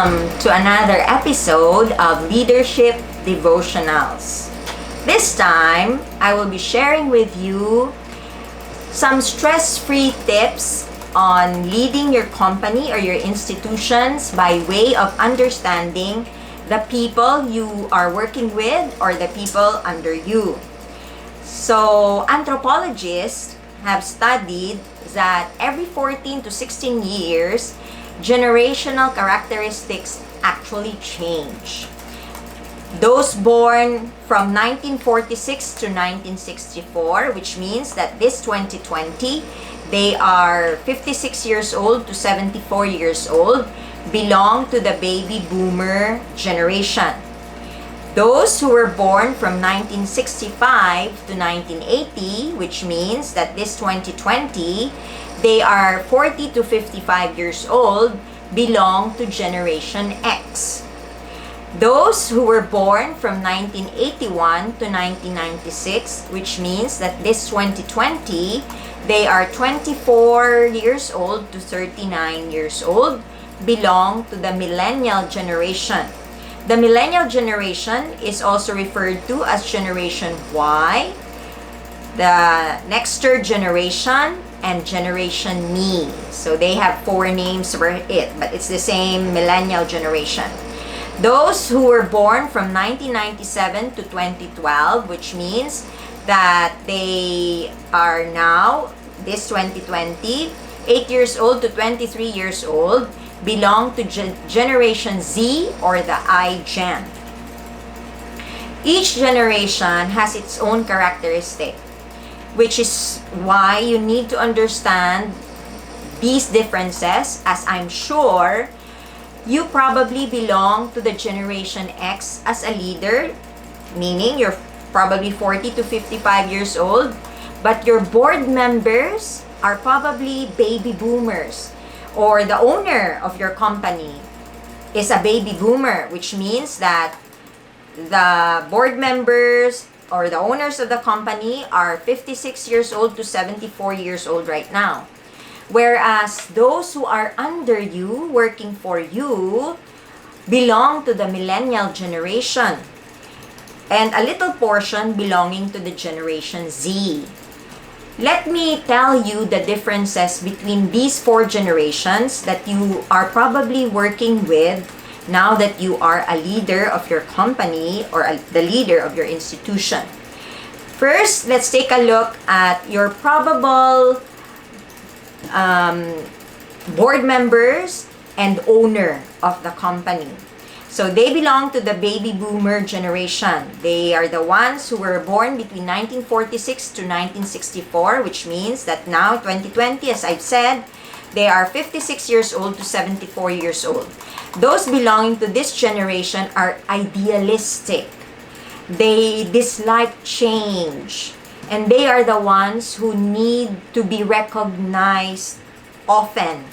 Welcome to another episode of Leadership Devotionals. This time, I will be sharing with you some stress-free tips on leading your company or your institutions by way of understanding the people you are working with or the people under you. So, anthropologists have studied that every 14 to 16 years, generational characteristics actually change. Those born from 1946 to 1964, which means that this 2020, they are 56 years old to 74 years old, belong to the baby boomer generation. Those who were born from 1965 to 1980, which means that this 2020, they are 40 to 55 years old, belong to Generation X. Those who were born from 1981 to 1996, which means that this 2020, they are 24 years old to 39 years old, belong to the Millennial generation. The Millennial generation is also referred to as Generation Y, the Nexter generation, and Generation Me. So they have four names for it, but it's the same Millennial generation. Those who were born from 1997 to 2012, which means that they are now, this 2020, 8 years old to 23 years old, belong to Generation Z or the I-Gen. Each generation has its own characteristic, which is why you need to understand these differences, as I'm sure you probably belong to the Generation X as a leader, meaning you're probably 40 to 55 years old, but your board members are probably baby boomers, or the owner of your company is a baby boomer, which means that the board members or the owners of the company are 56 years old to 74 years old right now. Whereas those who are under you, working for you, belong to the Millennial generation, and a little portion belonging to the Generation Z. Let me tell you the differences between these four generations that you are probably working with now that you are a leader of your company or the leader of your institution. First, let's take a look at your probable board members and owner of the company. So they belong to the baby boomer generation. They are the ones who were born between 1946 to 1964, which means that now, 2020, as I've said, they are 56 years old to 74 years old. Those belonging to this generation are idealistic. They dislike change. And they are the ones who need to be recognized often.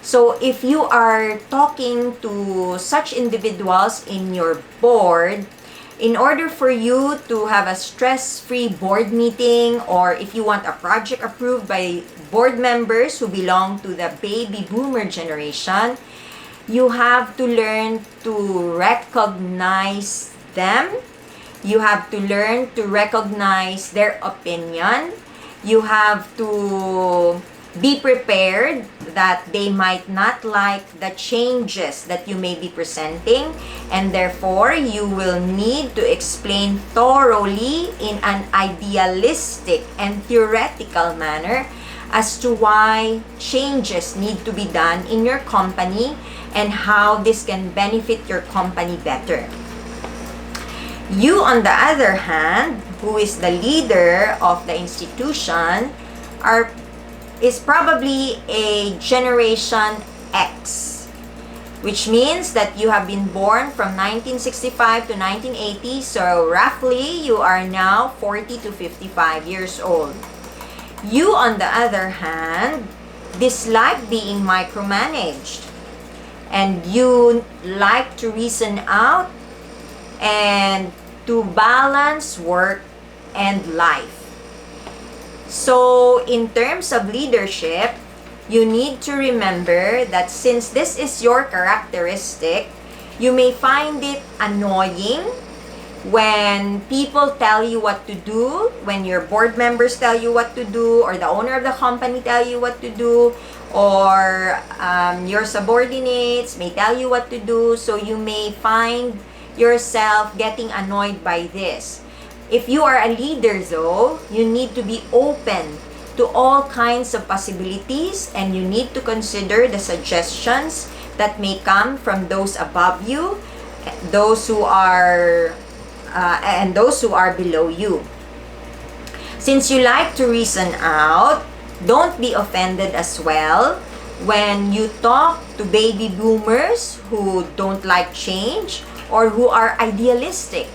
So if you are talking to such individuals in your board, in order for you to have a stress-free board meeting, or if you want a project approved by board members who belong to the baby boomer generation, you have to learn to recognize them. You have to learn to recognize their opinion. You have to be prepared that they might not like the changes that you may be presenting, and therefore you will need to explain thoroughly in an idealistic and theoretical manner as to why changes need to be done in your company and how this can benefit your company better. You, on the other hand, who is the leader of the institution, is probably a Generation X, which means that you have been born from 1965 to 1980, so roughly you are now 40 to 55 years old. You, on the other hand, dislike being micromanaged, and you like to reason out and to balance work and life. So, in terms of leadership, you need to remember that since this is your characteristic, You may find it annoying when people tell you what to do, when your board members tell you what to do, or the owner of the company tell you what to do, or your subordinates may tell you what to do. So you may find yourself getting annoyed by this. If you are a leader though, you need to be open to all kinds of possibilities, and you need to consider the suggestions that may come from those above you, those who are and those who are below you. Since you like to reason out, don't be offended as well when you talk to baby boomers who don't like change or who are idealistic.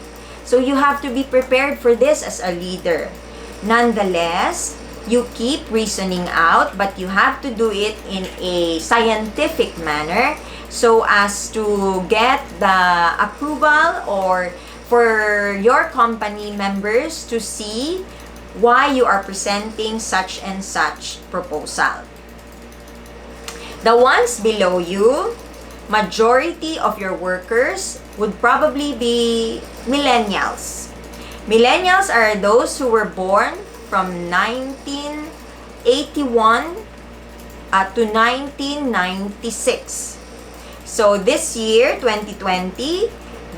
So you have to be prepared for this as a leader. Nonetheless, you keep reasoning out, but you have to do it in a scientific manner so as to get the approval, or for your company members to see why you are presenting such and such proposal. The ones below you, majority of your workers would probably be millennials. Millennials are those who were born from 1981 to 1996. So this year, 2020,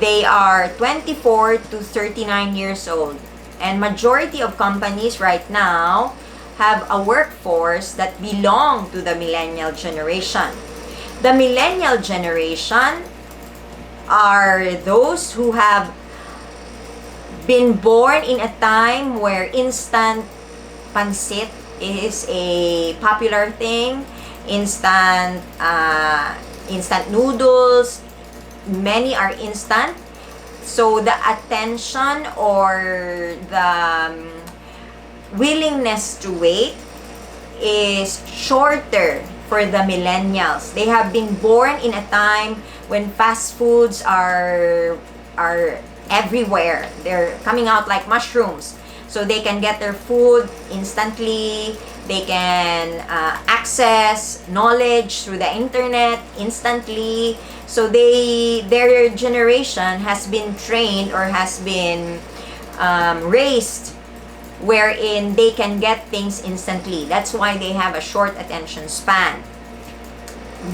they are 24 to 39 years old. And majority of companies right now have a workforce that belong to the millennial generation. The millennial generation are those who have been born in a time where instant pancit is a popular thing, instant noodles, many are instant. So the attention or the willingness to wait is shorter for the millennials. They have been born in a time when fast foods are everywhere. They're coming out like mushrooms. So they can get their food instantly. They can access knowledge through the internet instantly. So their generation has been trained or has been raised wherein they can get things instantly. That's why they have a short attention span.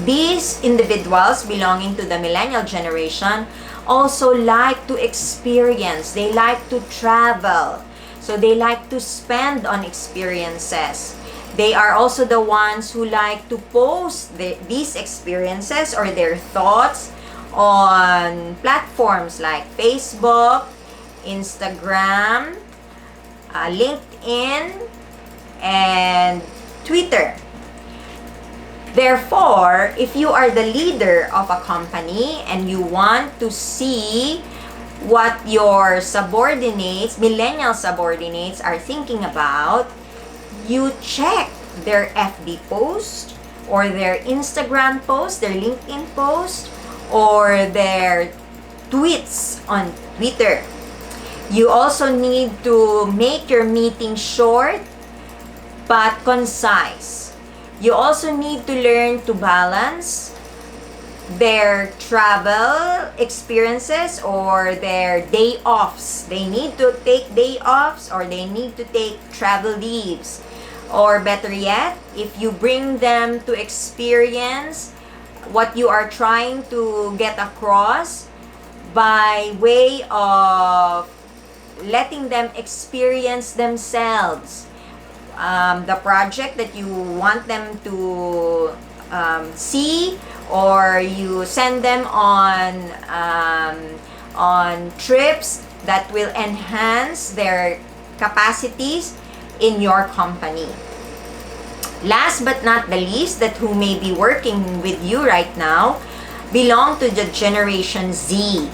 These individuals belonging to the millennial generation also like to experience. They like to travel. So they like to spend on experiences. They are also the ones who like to post these experiences or their thoughts on platforms like Facebook, Instagram, LinkedIn, and Twitter. Therefore, if you are the leader of a company and you want to see what your subordinates, millennial subordinates, are thinking about, you check their FB post or their Instagram post, their LinkedIn post, or their tweets on Twitter. You also need to make your meeting short but concise. You also need to learn to balance their travel experiences or their day offs. They need to take day offs or they need to take travel leaves. Or better yet, if you bring them to experience what you are trying to get across by way of letting them experience themselves the project that you want them to see, or you send them on trips that will enhance their capacities in your company. Last but not the least, that who may be working with you right now belong to the Generation Z.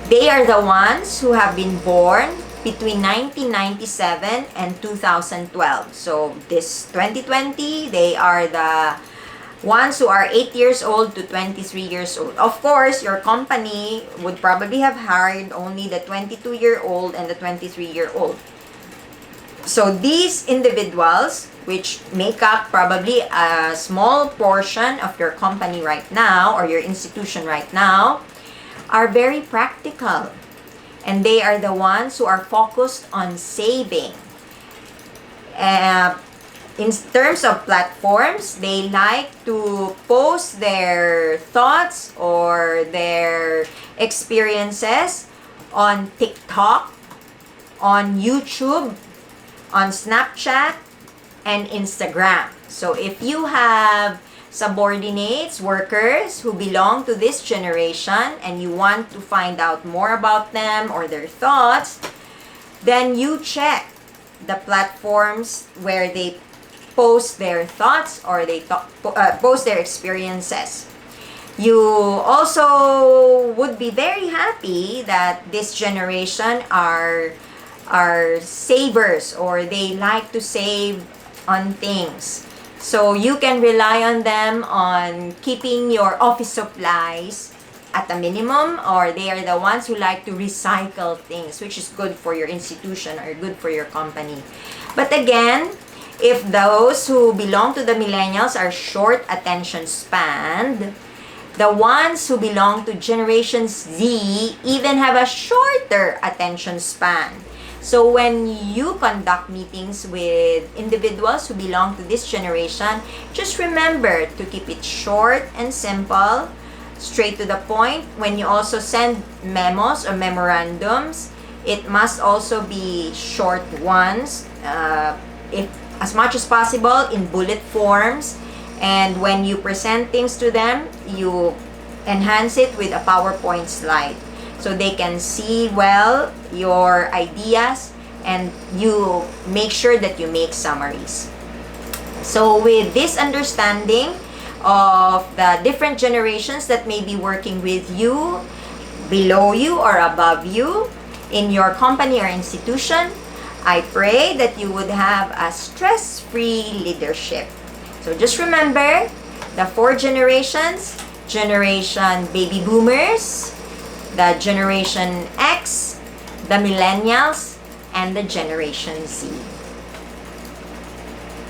They are the ones who have been born between 1997 and 2012. So this 2020, they are the ones who are 8 years old to 23 years old. Of course, your company would probably have hired only the 22-year-old and the 23-year-old. So these individuals, which make up probably a small portion of your company right now or your institution right now, are very practical. And they are the ones who are focused on saving. In terms of platforms, they like to post their thoughts or their experiences on TikTok, on YouTube, on Snapchat, and Instagram. So if you have subordinates, workers who belong to this generation and you want to find out more about them or their thoughts, then you check the platforms where they post their thoughts or they post their experiences. You also would be very happy that this generation are savers, or they like to save on things. So you can rely on them on keeping your office supplies at a minimum, or they are the ones who like to recycle things, which is good for your institution or good for your company. But again, if those who belong to the millennials are short attention span, the ones who belong to Generation Z even have a shorter attention span. So when you conduct meetings with individuals who belong to this generation, just remember to keep it short and simple, straight to the point. When you also send memos or memorandums, it must also be short ones, if as much as possible in bullet forms. And when you present things to them, you enhance it with a PowerPoint slide so they can see well your ideas, and you make sure that you make summaries. So with this understanding of the different generations that may be working with you, below you, or above you in your company or institution, I pray that you would have a stress-free leadership. So just remember the 4 generations: Generation Baby Boomers, the Generation X, the Millennials, and the Generation Z.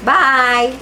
Bye!